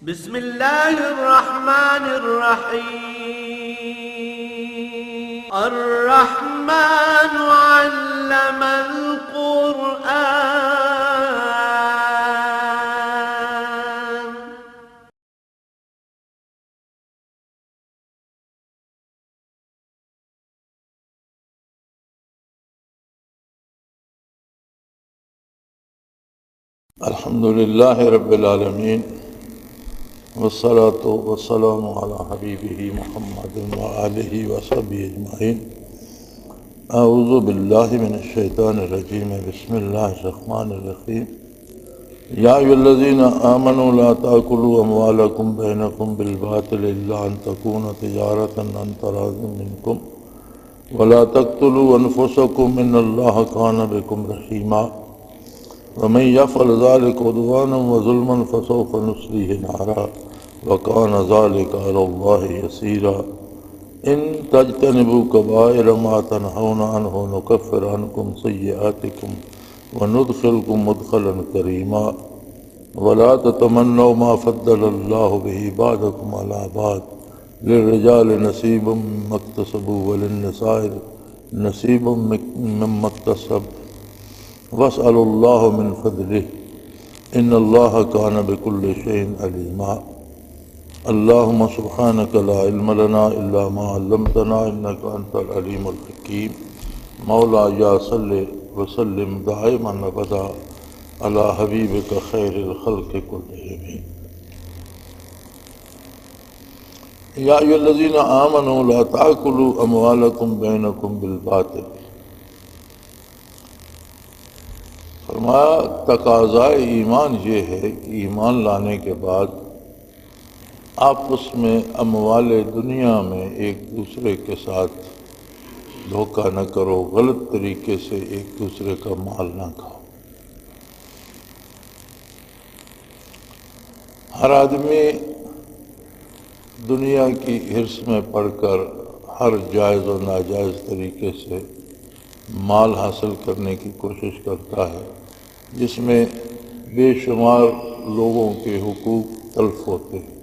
بسم الله الرحمن الرحيم. الرحمن علم القرآن. الحمد لله رب العالمين والصلاة والسلام على حبيبه محمد وآله وصحبه أجمعين. أعوذ بالله من الشيطان الرجيم. بسم الله الرحمن الرحيم. يا أيها الذين آمنوا لا تأكلوا أموالكم بينكم بالباطل إلا أن تكون تجارة عن تراض منكم ولا تقتلوا أنفسكم إن الله كان بكم رحيما ومن يفعل ذلك عدوانا وظلما فسوف نصليه نارا وكان ذلك على الله يسيرا. إن تجتنبوا كبائر ما تنهون عنه نكفر عنكم سيئاتكم وندخلكم مدخلا كريما ولا تتمنوا ما فضل الله به بعضكم على بعض للرجال نصيب مما اكتسبوا وللنساء نصيب مما اكتسبوا واسألوا الله من فضله إن الله كان بكل شيء عليما. اللهم سبحانك لا علم لنا إلا ما علمتنا إنك أنت العليم الحكيم. مولاي صل وسلم دائما أبدا على حبيبك خير الخلق كلهم. يا أيها الذين آمنوا لا تأكلوا أموالكم بينكم بالباطل. فرمایا تقاضائے ایمان یہ ہے کہ ایمان لانے کے بعد آپس میں اموال دنیا میں ایک دوسرے کے ساتھ دھوکہ نہ کرو، غلط طریقے سے ایک دوسرے کا مال نہ کھاؤ۔ ہر آدمی دنیا کی حرص میں پڑ کر ہر جائز و ناجائز طریقے سے مال حاصل کرنے کی کوشش کرتا ہے، جس میں بے شمار لوگوں کے حقوق تلف ہوتے ہیں۔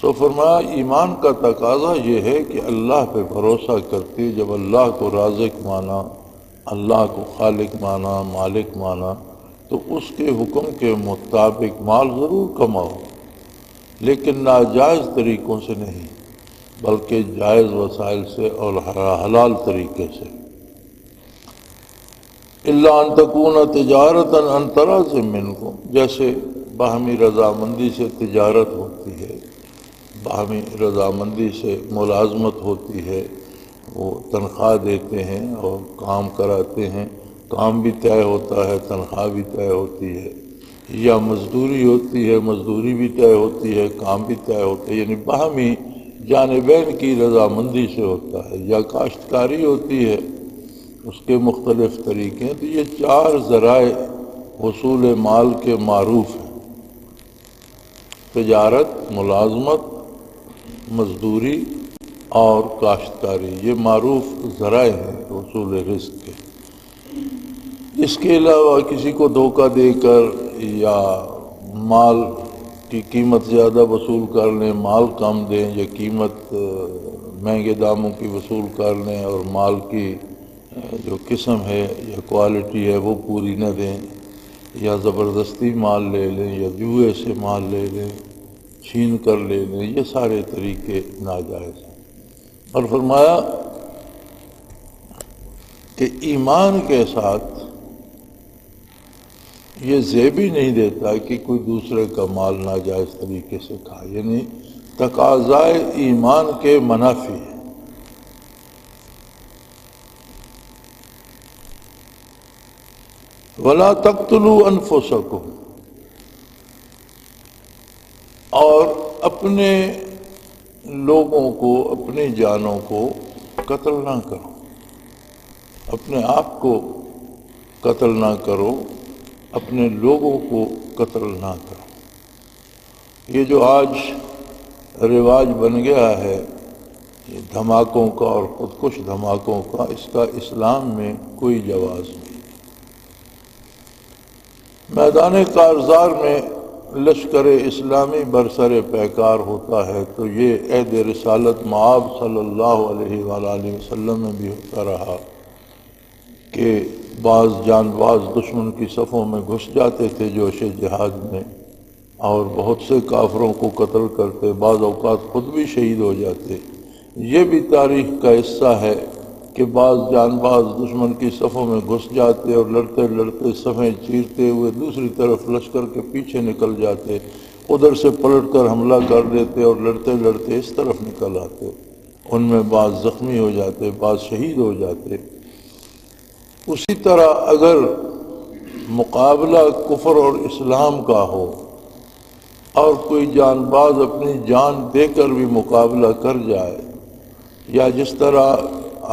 سو فرمایا ایمان کا تقاضا یہ ہے کہ اللہ پہ بھروسہ کرتے جب اللہ کو رازق مانا، اللہ کو خالق مانا، مالک مانا، تو اس کے حکم کے مطابق مال ضرور کماؤ، لیکن ناجائز طریقوں سے نہیں بلکہ جائز وسائل سے اور حلال طریقے سے۔ الا ان تکون تجارتا عن تراض منکم، جیسے باہمی رضامندی سے تجارت ہوتی ہے، باہمی رضامندی سے ملازمت ہوتی ہے، وہ تنخواہ دیتے ہیں اور کام کراتے ہیں، کام بھی طے ہوتا ہے، تنخواہ بھی طے ہوتی ہے، یا مزدوری ہوتی ہے، مزدوری بھی طے ہوتی ہے، کام بھی طے ہوتا ہے، یعنی باہمی جانبین کی رضامندی سے ہوتا ہے، یا کاشتکاری ہوتی ہے، اس کے مختلف طریقے ہیں۔ تو یہ چار ذرائع حصول مال کے معروف ہیں: تجارت، ملازمت، مزدوری اور کاشتکاری، یہ معروف ذرائع ہیں حصول رزق کے۔ اس کے علاوہ کسی کو دھوکہ دے کر یا مال کی قیمت زیادہ وصول کر لیں، مال کم دیں، یا قیمت مہنگے داموں کی وصول کر لیں اور مال کی جو قسم ہے یا کوالٹی ہے وہ پوری نہ دیں، یا زبردستی مال لے لیں، یا جوئے سے مال لے لیں، چھین کر لے لیں، یہ سارے طریقے ناجائز ہیں۔ اور فرمایا کہ ایمان کے ساتھ یہ زیبی نہیں دیتا کہ کوئی دوسرے کا مال ناجائز طریقے سے کھائے، یعنی تقاضائے ایمان کے منافی ہے۔ وَلَا تَقْتُلُوا أَنفُسَكُمْ، اور اپنے لوگوں کو، اپنی جانوں کو قتل نہ کرو، اپنے آپ کو قتل نہ کرو، اپنے لوگوں کو قتل نہ کرو۔ یہ جو آج رواج بن گیا ہے یہ دھماکوں کا اور خودکش دھماکوں کا، اس کا اسلام میں کوئی جواز نہیں۔ میدان کارزار میں لشکر اسلامی برسر پیکار ہوتا ہے تو یہ عہد رسالت مآب صلی اللہ علیہ وآلہ وسلم میں بھی ہوتا رہا کہ بعض جان باز دشمن کی صفوں میں گھس جاتے تھے جوش جہاد میں، اور بہت سے کافروں کو قتل کرتے، بعض اوقات خود بھی شہید ہو جاتے۔ یہ بھی تاریخ کا حصہ ہے کہ بعض جان باز دشمن کی صفوں میں گھس جاتے اور لڑتے لڑتے صفیں چیرتے ہوئے دوسری طرف لشکر کے پیچھے نکل جاتے، ادھر سے پلٹ کر حملہ کر دیتے اور لڑتے لڑتے اس طرف نکل آتے، ان میں بعض زخمی ہو جاتے، بعض شہید ہو جاتے۔ اسی طرح اگر مقابلہ کفر اور اسلام کا ہو اور کوئی جان باز اپنی جان دے کر بھی مقابلہ کر جائے، یا جس طرح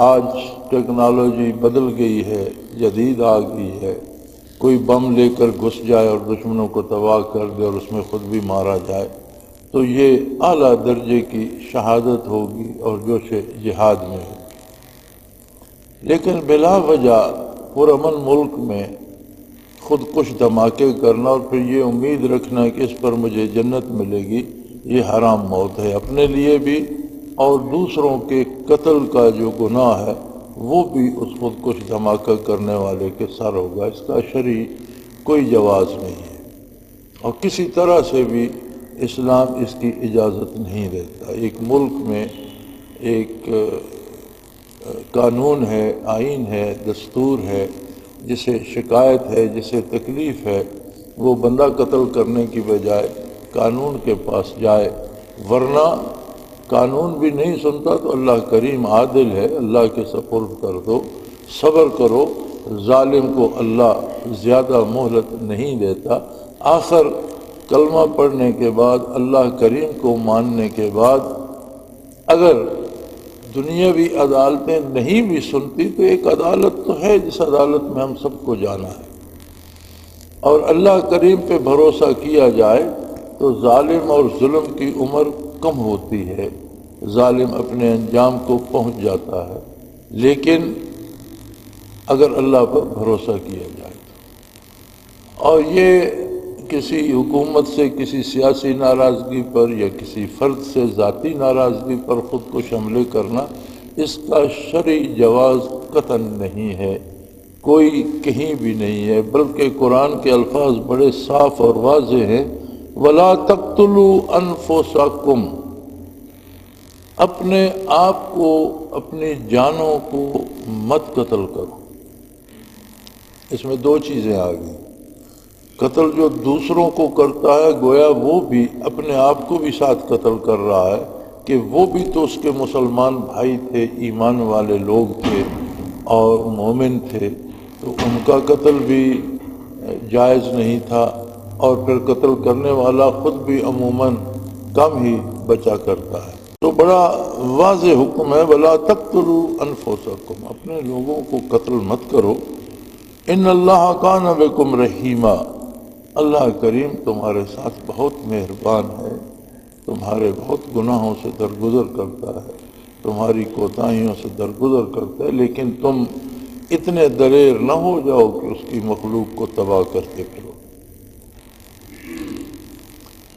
آج ٹیکنالوجی بدل گئی ہے، جدید آ گئی ہے، کوئی بم لے کر گھس جائے اور دشمنوں کو تباہ کر دے اور اس میں خود بھی مارا جائے، تو یہ اعلیٰ درجے کی شہادت ہوگی اور جوش جہاد میں ہوگی۔ لیکن بلا وجہ پرامن ملک میں خود کش دھماکے کرنا اور پھر یہ امید رکھنا کہ اس پر مجھے جنت ملے گی، یہ حرام موت ہے، اپنے لیے بھی اور دوسروں کے قتل کا جو گناہ ہے وہ بھی اس خود کش دھماکہ کرنے والے کے سر ہوگا۔ اس کا شرعی کوئی جواز نہیں ہے، اور کسی طرح سے بھی اسلام اس کی اجازت نہیں دیتا۔ ایک ملک میں ایک قانون ہے، آئین ہے، دستور ہے، جسے شکایت ہے، جسے تکلیف ہے، وہ بندہ قتل کرنے کی بجائے قانون کے پاس جائے، ورنہ قانون بھی نہیں سنتا تو اللہ کریم عادل ہے، اللہ کے سپرد کر دو، صبر کرو، ظالم کو اللہ زیادہ مہلت نہیں دیتا۔ آخر کلمہ پڑھنے کے بعد، اللہ کریم کو ماننے کے بعد، اگر دنیاوی عدالتیں نہیں بھی سنتی تو ایک عدالت تو ہے جس عدالت میں ہم سب کو جانا ہے، اور اللہ کریم پہ بھروسہ کیا جائے تو ظالم اور ظلم کی عمر کم ہوتی ہے، ظالم اپنے انجام کو پہنچ جاتا ہے، لیکن اگر اللہ پر بھروسہ کیا جائے اور یہ کسی حکومت سے کسی سیاسی ناراضگی پر یا کسی فرد سے ذاتی ناراضگی پر خود کو حملے کرنا، اس کا شرعی جواز قطعاً نہیں ہے، کوئی کہیں بھی نہیں ہے، بلکہ قرآن کے الفاظ بڑے صاف اور واضح ہیں، وَلَا تَقْتُلُوا أَنفُسَكُمْ، اپنے آپ کو، اپنی جانوں کو مت قتل کرو۔ اس میں دو چیزیں آ گئی، قتل جو دوسروں کو کرتا ہے گویا وہ بھی اپنے آپ کو بھی ساتھ قتل کر رہا ہے کہ وہ بھی تو اس کے مسلمان بھائی تھے، ایمان والے لوگ تھے اور مومن تھے، تو ان کا قتل بھی جائز نہیں تھا، اور پھر قتل کرنے والا خود بھی عموماً کم ہی بچا کرتا ہے۔ تو بڑا واضح حکم ہے، وَلَا تَقْتُلُوا أَنفُسَكُمْ، اپنے لوگوں کو قتل مت کرو، إِنَّ اللَّهَ كَانَ بِكُمْ رَحِيمًا، اللہ کریم تمہارے ساتھ بہت مہربان ہے، تمہارے بہت گناہوں سے درگزر کرتا ہے، تمہاری کوتاہیوں سے درگزر کرتا ہے، لیکن تم اتنے دلیر نہ ہو جاؤ کہ اس کی مخلوق کو تباہ کرتے پھرو۔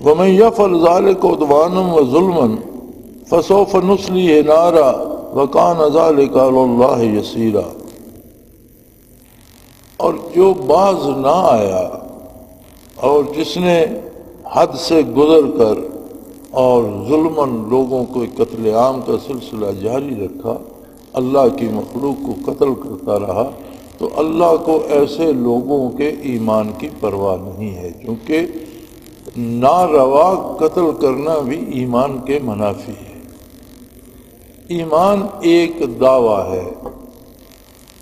وَمَن يَفْعَلْ ذَلِكَ عُدْوَانًا وَظُلْمًا فَسَوْفَ نُصْلِيهِ نَارًا وَكَانَ ذَلِكَ عَلَى اللَّهِ يَسِيرًا، اور جو باز نہ آیا اور جس نے حد سے گزر کر اور ظلماً لوگوں کو قتل عام کا سلسلہ جاری رکھا، اللہ کی مخلوق کو قتل کرتا رہا، تو اللہ کو ایسے لوگوں کے ایمان کی پرواہ نہیں ہے، کیونکہ ناروا قتل کرنا بھی ایمان کے منافی ہے۔ ایمان ایک دعویٰ ہے،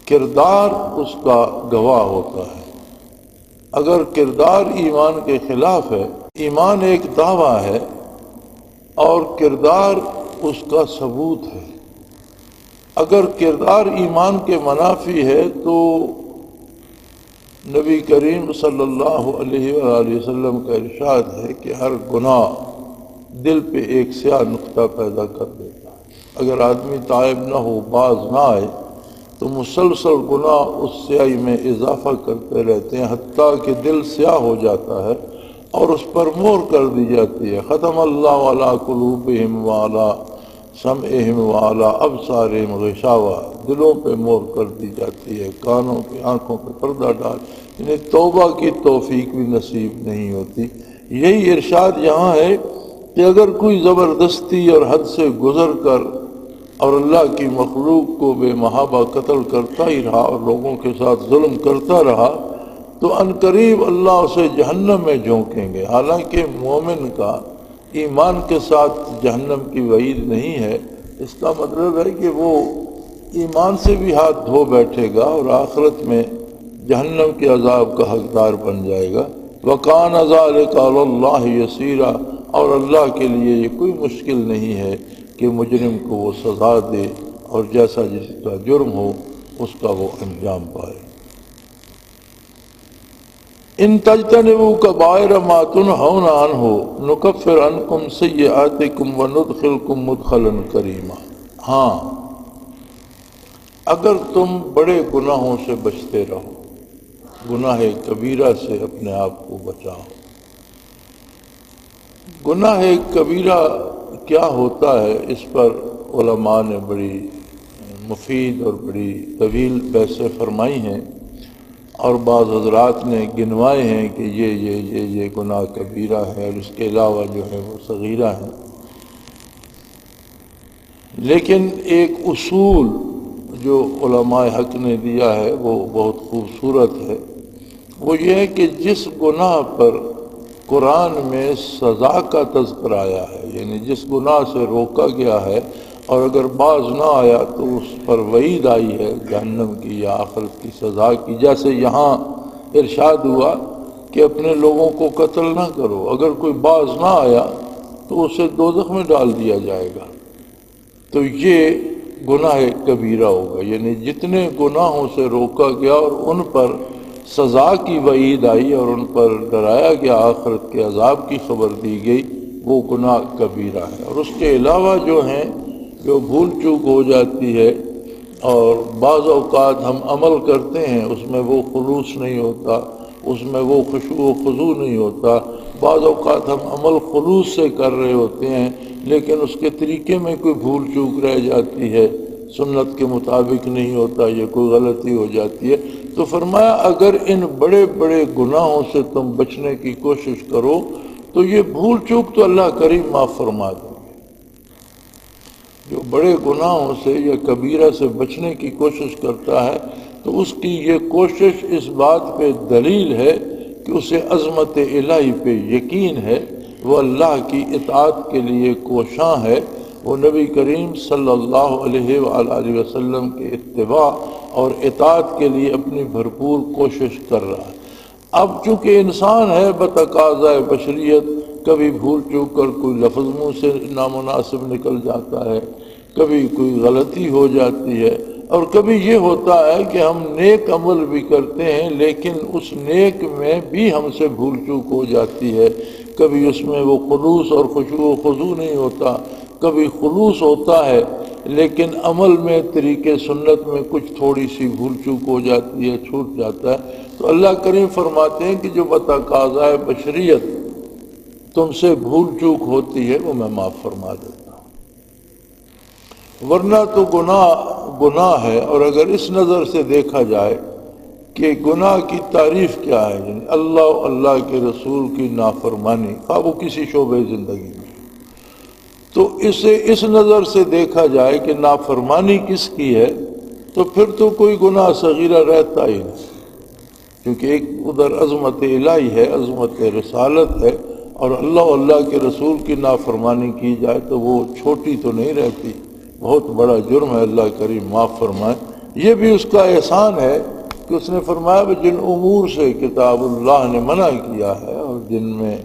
کردار اس کا گواہ ہوتا ہے۔ اگر کردار ایمان کے خلاف ہے، ایمان ایک دعویٰ ہے اور کردار اس کا ثبوت ہے۔ اگر کردار ایمان کے منافی ہے تو نبی کریم صلی اللہ علیہ وآلہ وسلم کا ارشاد ہے کہ ہر گناہ دل پہ ایک سیاہ نقطہ پیدا کر دیتا ہے۔ اگر آدمی تائب نہ ہو، باز نہ آئے، تو مسلسل گناہ اس سیاہی میں اضافہ کرتے رہتے ہیں، حتیٰ کہ دل سیاہ ہو جاتا ہے، اور اس پر مہر کر دی جاتی ہے۔ ختم اللہ علی قلوبہم وعلی سمعہم وعلی ابصارہم غشاوہ، دلوں پہ مہر کر دی جاتی ہے، کانوں پہ آنکھوں پہ پردہ ڈال، انہیں توبہ کی توفیق بھی نصیب نہیں ہوتی۔ یہی ارشاد یہاں ہے کہ اگر کوئی زبردستی اور حد سے گزر کر اور اللہ کی مخلوق کو بے محابہ قتل کرتا ہی رہا اور لوگوں کے ساتھ ظلم کرتا رہا تو عنقریب اللہ اسے جہنم میں جھونکیں گے۔ حالانکہ مومن کا ایمان کے ساتھ جہنم کی وعید نہیں ہے، اس کا مطلب ہے کہ وہ ایمان سے بھی ہاتھ دھو بیٹھے گا اور آخرت میں جہنم کے عذاب کا حقدار بن جائے گا۔ وَكَانَ ذَلِكَ عَلَى اللَّهِ يَسِيرًا، اور اللہ کے لیے یہ کوئی مشکل نہیں ہے کہ مجرم کو وہ سزا دے اور جیسا جس کا جرم ہو اس کا وہ انجام پائے۔ ان تجتنبوا کبائر ما تنہون عنہ نکفر عنکم سیئاتکم وندخلکم مدخلا کریما۔ ہاں، اگر تم بڑے گناہوں سے بچتے رہو، گناہ کبیرہ سے اپنے آپ کو بچاؤ۔ گناہ کبیرہ کیا ہوتا ہے، اس پر علماء نے بڑی مفید اور بڑی طویل بحثیں فرمائی ہیں، اور بعض حضرات نے گنوائے ہیں کہ یہ گناہ کبیرہ ہے، اور اس کے علاوہ جو ہے وہ صغیرہ ہیں۔ لیکن ایک اصول جو علماء حق نے دیا ہے وہ بہت خوبصورت ہے، وہ یہ ہے کہ جس گناہ پر قرآن میں سزا کا تذکر آیا ہے، یعنی جس گناہ سے روکا گیا ہے اور اگر باز نہ آیا تو اس پر وعید آئی ہے جہنم کی یا آخرت کی سزا کی، جیسے یہاں ارشاد ہوا کہ اپنے لوگوں کو قتل نہ کرو، اگر کوئی باز نہ آیا تو اسے دوزخ میں ڈال دیا جائے گا، تو یہ گناہ کبیرہ ہوگا۔ یعنی جتنے گناہوں سے روکا گیا اور ان پر سزا کی وعید آئی اور ان پر ڈرایا گیا، آخرت کے عذاب کی خبر دی گئی، وہ گناہ کبیرہ ہے۔ اور اس کے علاوہ جو ہیں، جو بھول چوک ہو جاتی ہے اور بعض اوقات ہم عمل کرتے ہیں اس میں وہ خلوص نہیں ہوتا، اس میں وہ خشوع و خضوع نہیں ہوتا، بعض اوقات ہم عمل خلوص سے کر رہے ہوتے ہیں لیکن اس کے طریقے میں کوئی بھول چوک رہ جاتی ہے، سنت کے مطابق نہیں ہوتا، یہ کوئی غلطی ہو جاتی ہے، تو فرمایا اگر ان بڑے بڑے گناہوں سے تم بچنے کی کوشش کرو تو یہ بھول چوک تو اللہ کریم معاف فرما دیں گے۔ جو بڑے گناہوں سے یا کبیرہ سے بچنے کی کوشش کرتا ہے تو اس کی یہ کوشش اس بات پہ دلیل ہے کہ اسے عظمت الہی پہ یقین ہے، وہ اللہ کی اطاعت کے لیے کوشاں ہے، وہ نبی کریم صلی اللہ علیہ وآلہ وسلم کے اتباع اور اطاعت کے لیے اپنی بھرپور کوشش کر رہا ہے۔ اب چونکہ انسان ہے بتقاضۂ بشریت، کبھی بھول چوک کر کوئی لفظ منہ سے نامناسب نکل جاتا ہے، کبھی کوئی غلطی ہو جاتی ہے، اور کبھی یہ ہوتا ہے کہ ہم نیک عمل بھی کرتے ہیں لیکن اس نیک میں بھی ہم سے بھول چوک ہو جاتی ہے، کبھی اس میں وہ خلوص اور خشوع و خضوع نہیں ہوتا، کبھی خلوص ہوتا ہے لیکن عمل میں طریقے سنت میں کچھ تھوڑی سی بھول چوک ہو جاتی ہے، چھوٹ جاتا ہے، تو اللہ کریم فرماتے ہیں کہ جو بتقاضۂ بشریت تم سے بھول چوک ہوتی ہے وہ میں معاف فرما دیتا ہوں۔ ورنہ تو گناہ ہے، اور اگر اس نظر سے دیکھا جائے کہ گناہ کی تعریف کیا ہے، یعنی اللہ و اللہ کے رسول کی نافرمانی، خواہ وہ کسی شعبے زندگی میں، تو اسے اس نظر سے دیکھا جائے کہ نافرمانی کس کی ہے، تو پھر تو کوئی گناہ صغیرہ رہتا ہی نہیں، کیونکہ ایک ادھر عظمت الہی ہے، عظمت رسالت ہے، اور اللہ کے رسول کی نافرمانی کی جائے تو وہ چھوٹی تو نہیں رہتی، بہت بڑا جرم ہے، اللہ کریم معاف فرمائے۔ یہ بھی اس کا احسان ہے کہ اس نے فرمایا کہ جن امور سے کتاب اللہ نے منع کیا ہے اور جن میں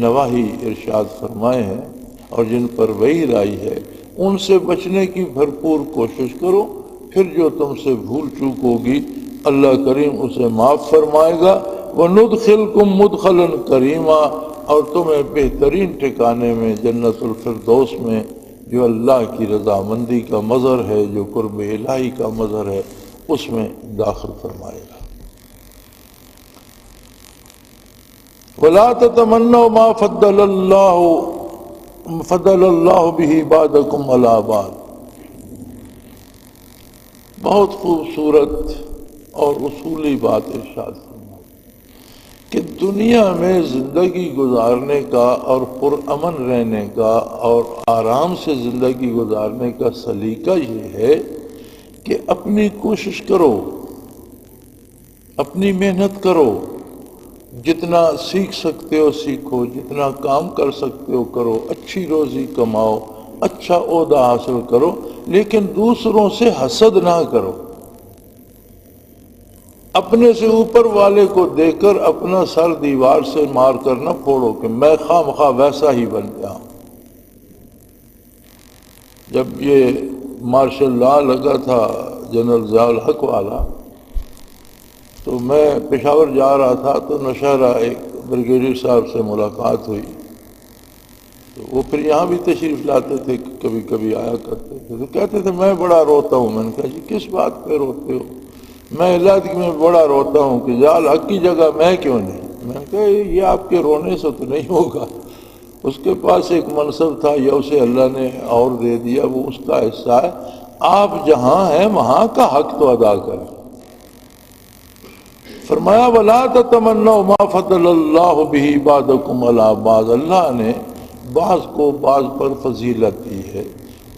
نواہی ارشاد فرمائے ہیں اور جن پر وعید آئی ہے، ان سے بچنے کی بھرپور کوشش کرو، پھر جو تم سے بھول چوک ہوگی اللہ کریم اسے معاف فرمائے گا۔ وَنُدْخِلْكُمْ مُدْخَلًا كَرِيمًا، اور تمہیں بہترین ٹھکانے میں جنت الفردوس میں، جو اللہ کی رضامندی کا مظہر ہے، جو قرب الہی کا مظہر ہے، اس میں داخل فرمائے گا۔ ولا تتمنوا ما فضل اللہ به بعضکم علی بعض. بہت خوبصورت اور اصولی بات ارشاد فرمائی کہ دنیا میں زندگی گزارنے کا اور پرامن رہنے کا اور آرام سے زندگی گزارنے کا سلیقہ یہ ہے کہ اپنی کوشش کرو، اپنی محنت کرو، جتنا سیکھ سکتے ہو سیکھو، جتنا کام کر سکتے ہو کرو، اچھی روزی کماؤ، اچھا عہدہ حاصل کرو، لیکن دوسروں سے حسد نہ کرو. اپنے سے اوپر والے کو دیکھ کر اپنا سر دیوار سے مار کر نہ پھوڑو کہ میں خواہ مخواہ ویسا ہی بن جاؤں. جب یہ مارشل لا لگا تھا جنرل ضیاء الحق والا، تو میں پشاور جا رہا تھا تو نوشہرہ ایک بریگیڈیئر صاحب سے ملاقات ہوئی. تو وہ پھر یہاں بھی تشریف لاتے تھے، کبھی کبھی آیا کرتے تھے. تو کہتے تھے میں بڑا روتا ہوں. میں نے کہا جی کس بات پہ روتے ہو؟ میں علاقے میں بڑا روتا ہوں کہ ضیاء الحق کی جگہ میں کیوں نہیں. میں نے کہا یہ آپ کے رونے سے تو نہیں ہوگا، اس کے پاس ایک منصب تھا یا اسے اللہ نے اور دے دیا، وہ اس کا حصہ ہے. آپ جہاں ہیں وہاں کا حق تو ادا کریں. فرمایا وَلَا تَتَمَنَّوْا مَا فَضَّلَ اللَّهُ بِهِ بَعْضَكُمْ عَلَىٰ بَعْضٍ. اللہ نے بعض کو بعض پر فضیلت دی ہے،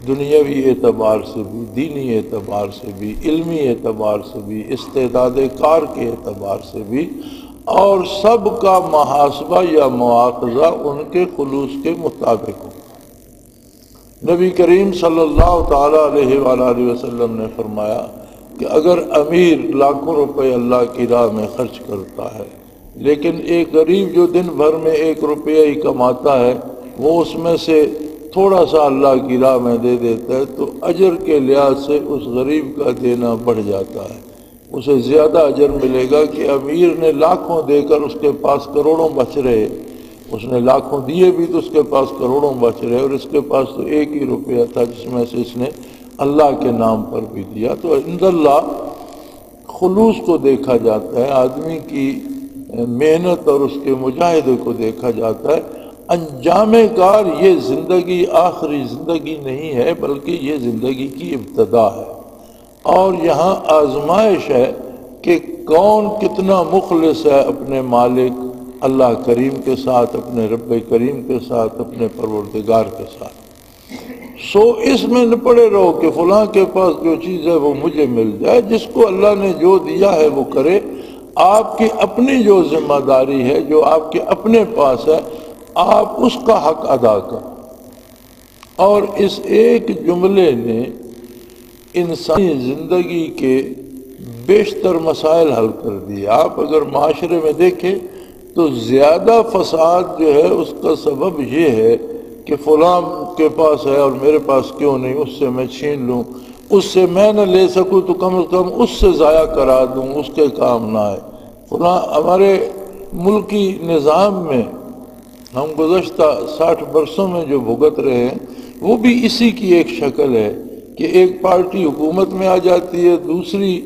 دنیاوی اعتبار سے بھی، دینی اعتبار سے بھی، علمی اعتبار سے بھی، استعداد کار کے اعتبار سے بھی، اور سب کا محاسبہ یا مواخذہ ان کے خلوص کے مطابق ہو. نبی کریم صلی اللہ تعالیٰ علیہ وآلہ وسلم نے فرمایا کہ اگر امیر لاکھوں روپے اللہ کی راہ میں خرچ کرتا ہے، لیکن ایک غریب جو دن بھر میں 1 روپیہ ہی کماتا ہے، وہ اس میں سے تھوڑا سا اللہ کی راہ میں دے دیتا ہے، تو اجر کے لحاظ سے اس غریب کا دینا بڑھ جاتا ہے. اسے زیادہ اجر ملے گا کہ امیر نے لاکھوں دے کر اس کے پاس کروڑوں بچ رہے. اس نے لاکھوں دیے بھی تو اس کے پاس کروڑوں بچ رہے، اور اس کے پاس تو 1 ہی روپیہ تھا جس میں سے اس نے اللہ کے نام پر بھی دیا. تو عند اللہ خلوص کو دیکھا جاتا ہے، آدمی کی محنت اور اس کے مجاہدے کو دیکھا جاتا ہے. انجام کار یہ زندگی آخری زندگی نہیں ہے، بلکہ یہ زندگی کی ابتدا ہے. اور یہاں آزمائش ہے کہ کون کتنا مخلص ہے اپنے مالک اللہ کریم کے ساتھ، اپنے رب کریم کے ساتھ، اپنے پروردگار کے ساتھ. سو اس میں نہ پڑے رہو کہ فلاں کے پاس جو چیز ہے وہ مجھے مل جائے. جس کو اللہ نے جو دیا ہے وہ کرے. آپ کی اپنی جو ذمہ داری ہے، جو آپ کے اپنے پاس ہے، آپ اس کا حق ادا کریں. اور اس ایک جملے نے انسانی زندگی کے بیشتر مسائل حل کر دیے. آپ اگر معاشرے میں دیکھیں تو زیادہ فساد جو ہے اس کا سبب یہ ہے کہ فلاں کے پاس ہے اور میرے پاس کیوں نہیں، اس سے میں چھین لوں، اس سے میں نہ لے سکوں تو کم از کم اس سے ضائع کرا دوں، اس کے کام نہ آئے. فلاں ہمارے ملکی نظام میں ہم گزشتہ 60 برسوں میں جو بھگت رہے ہیں وہ بھی اسی کی ایک شکل ہے کہ ایک پارٹی حکومت میں آ جاتی ہے، دوسری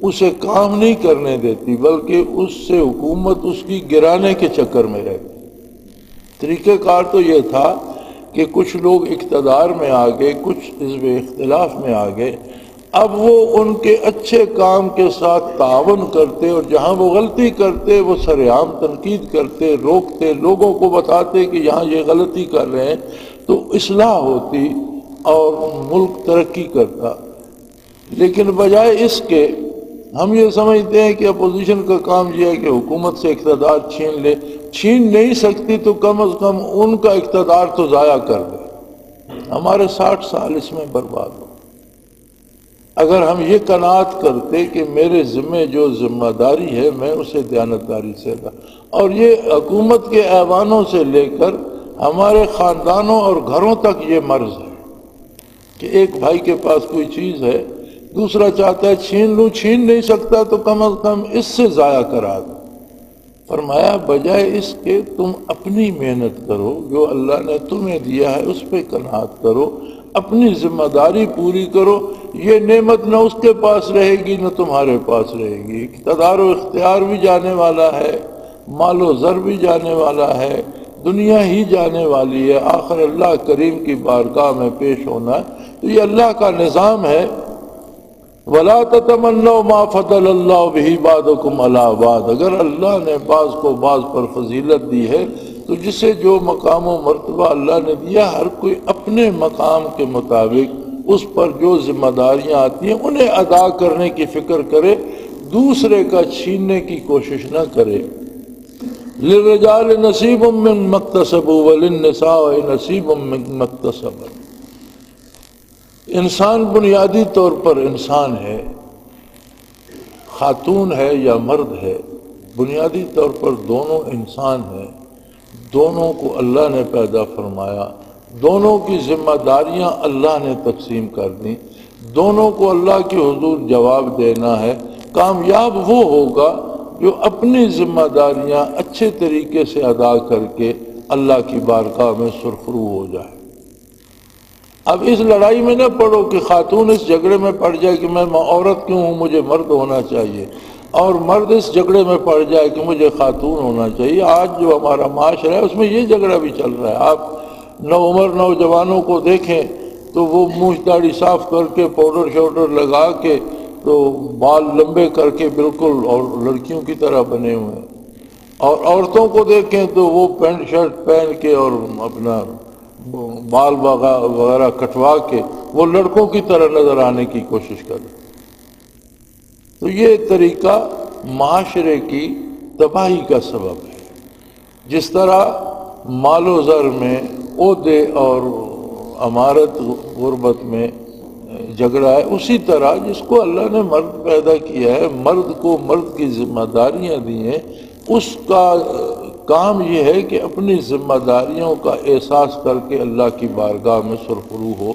اسے کام نہیں کرنے دیتی بلکہ اس سے حکومت اس کی گرانے کے چکر میں رہتی. طریقہ کار تو یہ تھا کہ کچھ لوگ اقتدار میں آ گئے، کچھ حزب اختلاف میں آ گئے. اب وہ ان کے اچھے کام کے ساتھ تعاون کرتے اور جہاں وہ غلطی کرتے وہ سرعام تنقید کرتے، روکتے، لوگوں کو بتاتے کہ یہاں یہ غلطی کر رہے ہیں، تو اصلاح ہوتی اور ملک ترقی کرتا. لیکن بجائے اس کے ہم یہ سمجھتے ہیں کہ اپوزیشن کا کام یہ ہے کہ حکومت سے اقتدار چھین لے. چھین نہیں سکتی تو کم از کم ان کا اقتدار تو ضائع کر دے. ہمارے 60 سال اس میں برباد ہو. اگر ہم یہ قناعت کرتے کہ میرے ذمہ جو ذمہ داری ہے میں اسے دیانتداری سے ادا، اور یہ حکومت کے ایوانوں سے لے کر ہمارے خاندانوں اور گھروں تک یہ مرض ہے کہ ایک بھائی کے پاس کوئی چیز ہے، دوسرا چاہتا ہے چھین لوں، چھین نہیں سکتا تو کم از کم اس سے ضائع کرا دو. فرمایا بجائے اس کے تم اپنی محنت کرو، جو اللہ نے تمہیں دیا ہے اس پہ قناعت کرو، اپنی ذمہ داری پوری کرو. یہ نعمت نہ اس کے پاس رہے گی نہ تمہارے پاس رہے گی. اقتدار و اختیار بھی جانے والا ہے، مال و زر بھی جانے والا ہے، دنیا ہی جانے والی ہے، آخر اللہ کریم کی بارگاہ میں پیش ہونا ہے۔ تو یہ اللہ کا نظام ہے۔ وَلَا تَتَمَنَّوْا مَا فَضَّلَ اللَّهُ بِهِ بَعْضَكُمْ عَلَىٰ بَعْضٍ، اگر اللہ نے بعض کو بعض پر فضیلت دی ہے تو جسے جو مقام و مرتبہ اللہ نے دیا، ہر کوئی اپنے مقام کے مطابق اس پر جو ذمہ داریاں آتی ہیں انہیں ادا کرنے کی فکر کرے، دوسرے کا چھیننے کی کوشش نہ کرے۔ لِلرِّجَالِ نَصِيبٌ مِّمَّا اكْتَسَبُوا وَلِلنِّسَاءِ نَصِيبٌ مِّمَّا اكْتَسَبْنَ۔ انسان بنیادی طور پر انسان ہے، خاتون ہے یا مرد ہے، بنیادی طور پر دونوں انسان ہیں، دونوں کو اللہ نے پیدا فرمایا، دونوں کی ذمہ داریاں اللہ نے تقسیم کر دیں، دونوں کو اللہ کے حضور جواب دینا ہے۔ کامیاب وہ ہوگا جو اپنی ذمہ داریاں اچھے طریقے سے ادا کر کے اللہ کی بارگاہ میں سرخرو ہو جائے۔ اب اس لڑائی میں نہ پڑو کہ خاتون اس جھگڑے میں پڑ جائے کہ میں عورت کیوں ہوں، مجھے مرد ہونا چاہیے، اور مرد اس جھگڑے میں پڑ جائے کہ مجھے خاتون ہونا چاہیے۔ آج جو ہمارا معاشرہ ہے اس میں یہ جھگڑا بھی چل رہا ہے۔ آپ نوعمر نوجوانوں کو دیکھیں تو وہ منہ داڑھی صاف کر کے پاؤڈر شاؤڈر لگا کے تو بال لمبے کر کے بالکل اور لڑکیوں کی طرح بنے ہوئے ہیں، اور عورتوں کو دیکھیں تو وہ پینٹ شرٹ پہن کے اور اپنا بال وغیرہ کٹوا کے وہ لڑکوں کی طرح نظر آنے کی کوشش کریں۔ تو یہ طریقہ معاشرے کی تباہی کا سبب ہے۔ جس طرح مال و زر میں عہدے اور امارت غربت میں جھگڑا ہے، اسی طرح جس کو اللہ نے مرد پیدا کیا ہے، مرد کو مرد کی ذمہ داریاں دی ہیں، اس کا کام یہ ہے کہ اپنی ذمہ داریوں کا احساس کر کے اللہ کی بارگاہ میں سرخرو ہو۔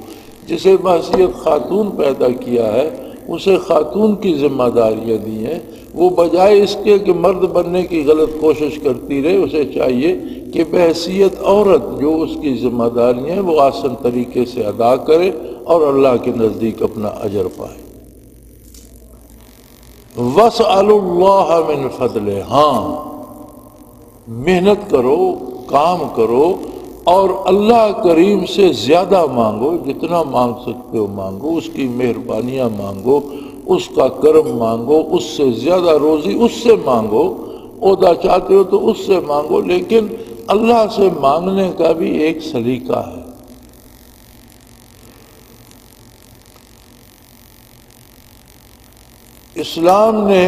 جسے بحیثیت خاتون پیدا کیا ہے اسے خاتون کی ذمہ داریاں دی ہیں، وہ بجائے اس کے کہ مرد بننے کی غلط کوشش کرتی رہے، اسے چاہیے کہ بحیثیت عورت جو اس کی ذمہ داریاں ہیں وہ آسان طریقے سے ادا کرے اور اللہ کے نزدیک اپنا اجر پائے۔ وَاسْأَلُوا اللَّهَ مِنْ فَضْلِهِ، ہاں محنت کرو، کام کرو اور اللہ کریم سے زیادہ مانگو، جتنا مانگ سکتے ہو مانگو، اس کی مہربانیاں مانگو، اس کا کرم مانگو، اس سے زیادہ روزی اس سے مانگو، عہدہ چاہتے ہو تو اس سے مانگو، لیکن اللہ سے مانگنے کا بھی ایک سلیقہ ہے۔ اسلام نے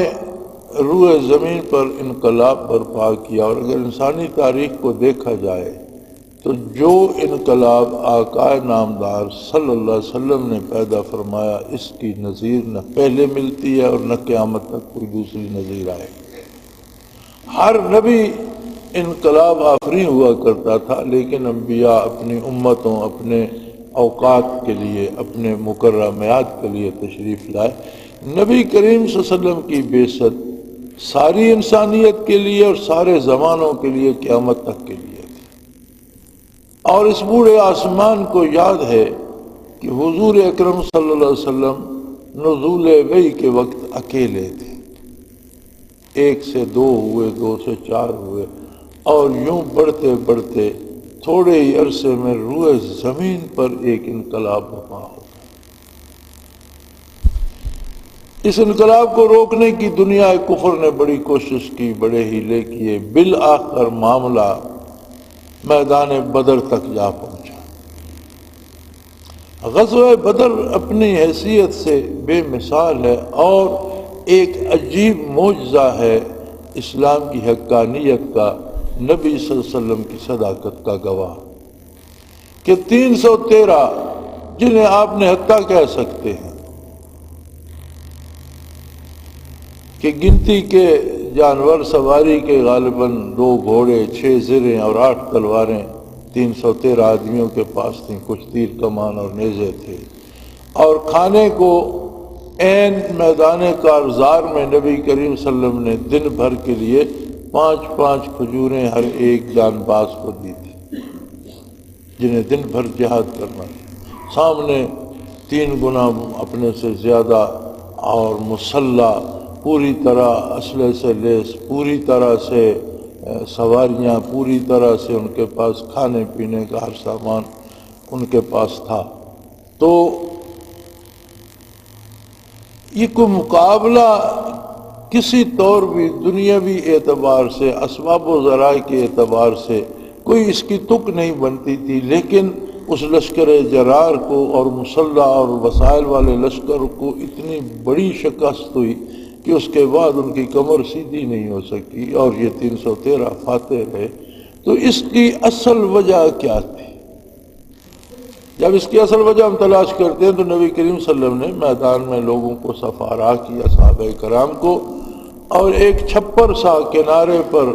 روئے زمین پر انقلاب برپا کیا، اور اگر انسانی تاریخ کو دیکھا جائے تو جو انقلاب آقا نامدار صلی اللہ علیہ وسلم نے پیدا فرمایا، اس کی نظیر نہ پہلے ملتی ہے اور نہ قیامت تک کوئی دوسری نظیر آئے۔ ہر نبی انقلاب آفرین ہوا کرتا تھا، لیکن انبیاء اپنی امتوں، اپنے اوقات کے لیے، اپنے مقررہ میعاد کے لیے تشریف لائے۔ نبی کریم صلی اللہ علیہ وسلم کی بعثت ساری انسانیت کے لیے اور سارے زمانوں کے لیے، قیامت تک کے لیے تھی۔ اور اس بوڑھے آسمان کو یاد ہے کہ حضور اکرم صلی اللہ علیہ وسلم نزول وحی کے وقت اکیلے تھے، 1 سے 2 ہوئے، 2 سے 4 ہوئے، اور یوں بڑھتے بڑھتے تھوڑے ہی عرصے میں روئے زمین پر ایک انقلاب برپا ہو۔ اس انقلاب کو روکنے کی دنیا کفر نے بڑی کوشش کی، بڑے ہیلے کیے، بالآخر معاملہ میدان بدر تک جا پہنچا۔ غزوہ بدر اپنی حیثیت سے بے مثال ہے اور ایک عجیب معجزہ ہے اسلام کی حقانیت کا، نبی صلی اللہ علیہ وسلم کی صداقت کا گواہ، کہ 313 جنہیں آپ نے حتیٰ کہہ سکتے ہیں کہ گنتی کے جانور سواری کے غالباً 2 گھوڑے، 6 زریں اور 8 تلواریں 313 آدمیوں کے پاس تھیں، کچھ تیر کمان اور نیزے تھے، اور کھانے کو عین میدان کارزار میں نبی کریم صلی اللہ علیہ وسلم نے دن بھر کے لیے 5 کھجوریں ہر ایک جان باز کو دی تھی، جنہیں دن بھر جہاد کرنا تھا۔ سامنے 3 گنا اپنے سے زیادہ اور مسلح، پوری طرح اسلحے سے لیس، پوری طرح سے سواریاں پوری طرح سے ان کے پاس، کھانے پینے کا ہر سامان ان کے پاس تھا۔ تو یہ کوئی مقابلہ کسی طور بھی دنیاوی اعتبار سے، اسباب و ذرائع کے اعتبار سے کوئی اس کی تک نہیں بنتی تھی، لیکن اس لشکر جرار کو اور مسلح اور وسائل والے لشکر کو اتنی بڑی شکست ہوئی کہ اس کے بعد ان کی کمر سیدھی نہیں ہو سکی اور یہ 313 فاتح رہے۔ تو اس کی اصل وجہ کیا تھی؟ جب اس کی اصل وجہ ہم تلاش کرتے ہیں تو نبی کریم صلی اللہ علیہ وسلم نے میدان میں لوگوں کو صفارا کیا، صحابہ کرام کو، اور ایک چھپر سا کنارے پر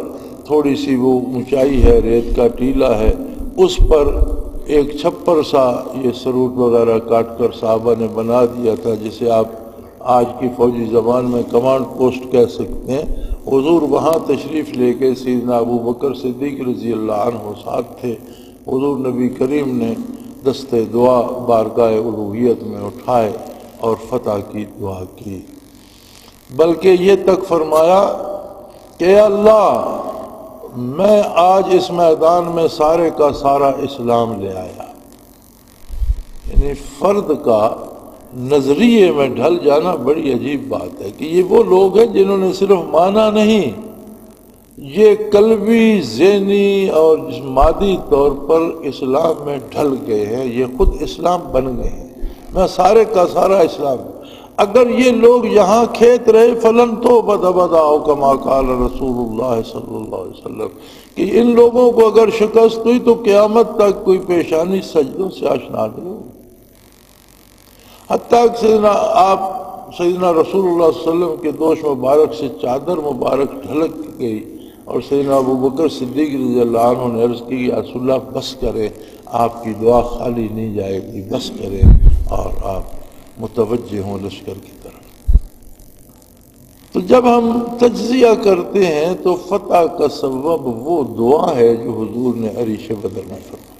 تھوڑی سی وہ اونچائی ہے، ریت کا ٹیلا ہے، اس پر ایک چھپر سا یہ سروٹ وغیرہ کاٹ کر صحابہ نے بنا دیا تھا، جسے آپ آج کی فوجی زبان میں کمانڈ پوسٹ کہہ سکتے ہیں۔ حضور وہاں تشریف لے کے، سیدنا ابو بکر صدیق رضی اللہ عنہ ساتھ تھے، حضور نبی کریم نے دستے دعا بارگاہ الوہیت میں اٹھائے اور فتح کی دعا کی، بلکہ یہ تک فرمایا کہ اللہ میں آج اس میدان میں سارے کا سارا اسلام لے آیا۔ یعنی فرد کا نظریے میں ڈھل جانا بڑی عجیب بات ہے کہ یہ وہ لوگ ہیں جنہوں نے صرف مانا نہیں، یہ قلبی، ذہنی اور مادی طور پر اسلام میں ڈھل گئے ہیں، یہ خود اسلام بن گئے ہیں، میں سارے کا سارا اسلام۔ اگر یہ لوگ یہاں کھیت رہے فلن تو بداؤ کما قال رسول اللہ صلی اللہ علیہ وسلم، کہ ان لوگوں کو اگر شکست ہوئی تو قیامت تک کوئی پیشانی سجدوں سے آشنا نہیں ہوگی۔ حتیٰ کہ سیدنا رسول اللہ صلی اللہ علیہ وسلم کے دوش مبارک سے چادر مبارک ڈھلک گئی اور سیدنا ابو بکر صدیق رضی اللہ عنہ نے عرض کی یا رسول اللہ بس کریں، آپ کی دعا خالی نہیں جائے گی، بس کریں اور آپ متوجہ ہوں لشکر کی طرف۔ تو جب ہم تجزیہ کرتے ہیں تو فتح کا سبب وہ دعا ہے جو حضور نے عریش بدر میں فرمائی۔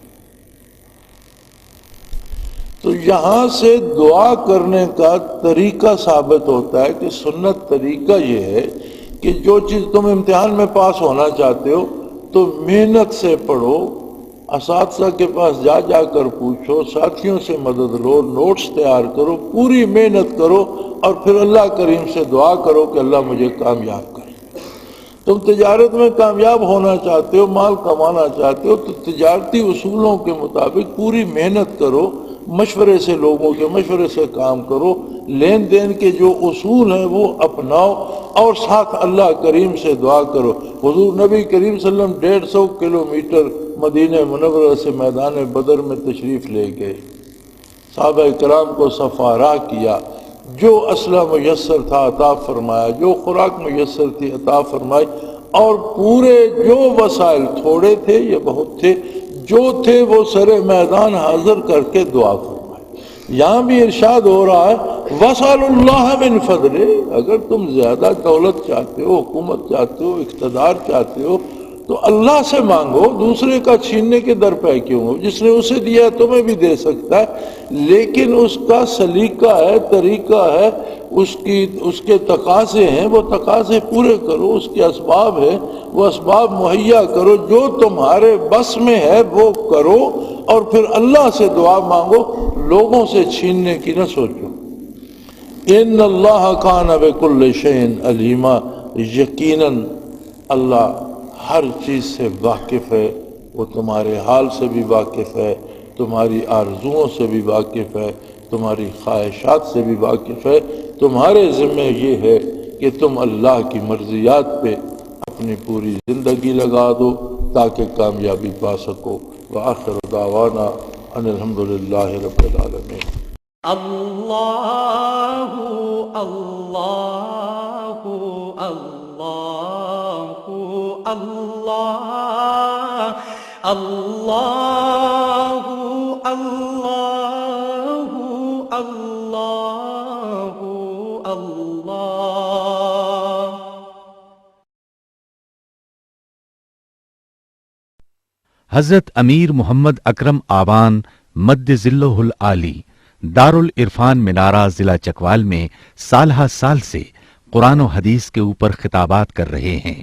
تو یہاں سے دعا کرنے کا طریقہ ثابت ہوتا ہے کہ سنت طریقہ یہ ہے کہ جو چیز تم امتحان میں پاس ہونا چاہتے ہو تو محنت سے پڑھو، اساتذہ کے پاس جا جا کر پوچھو، ساتھیوں سے مدد لو، نوٹس تیار کرو، پوری محنت کرو اور پھر اللہ کریم سے دعا کرو کہ اللہ مجھے کامیاب کرے۔ تم تجارت میں کامیاب ہونا چاہتے ہو، مال کمانا چاہتے ہو تو تجارتی اصولوں کے مطابق پوری محنت کرو، مشورے سے، لوگوں کے مشورے سے کام کرو، لین دین کے جو اصول ہیں وہ اپناؤ اور ساتھ اللہ کریم سے دعا کرو۔ حضور نبی کریم صلی اللہ علیہ وسلم 150 کلومیٹر مدینہ منورہ سے میدان بدر میں تشریف لے گئے، صحابہ کرام کو صفارا کیا، جو اسلحہ میسر تھا عطا فرمایا، جو خوراک میسر تھی عطا فرمائی، اور پورے جو وسائل تھوڑے تھے یا بہت تھے، جو تھے وہ سر میدان حاضر کر کے دعا فرمائی۔ یہاں بھی ارشاد ہو رہا ہے وَاسْأَلُوا اللَّهَ مِنْ فَضْلِهِ، اگر تم زیادہ دولت چاہتے ہو، حکومت چاہتے ہو، اقتدار چاہتے ہو تو اللہ سے مانگو، دوسرے کا چھیننے کے در پہ کیوں ہو؟ جس نے اسے دیا تمہیں بھی دے سکتا ہے، لیکن اس کا سلیقہ ہے، طریقہ ہے، اس کے تقاضے ہیں، وہ تقاضے پورے کرو، اس کے اسباب ہیں، وہ اسباب مہیا کرو، جو تمہارے بس میں ہے وہ کرو اور پھر اللہ سے دعا مانگو، لوگوں سے چھیننے کی نہ سوچو۔ ان اللہ کان بکل شیء علیما، یقیناً اللہ ہر چیز سے واقف ہے، وہ تمہارے حال سے بھی واقف ہے، تمہاری آرزوؤں سے بھی واقف ہے، تمہاری خواہشات سے بھی واقف ہے۔ تمہارے ذمہ یہ ہے کہ تم اللہ کی مرضیات پہ اپنی پوری زندگی لگا دو تاکہ کامیابی پا سکو۔ وآخر دعوانا ان الحمدللہ رب العالمین۔ اللہ اللہ اللہ اللہ اللہ اللہ اللہ اللہ۔ حضرت امیر محمد اکرم آوان مد ذلہ العالی دارالعرفان منارہ ضلع چکوال میں سالہ سال سے قرآن و حدیث کے اوپر خطابات کر رہے ہیں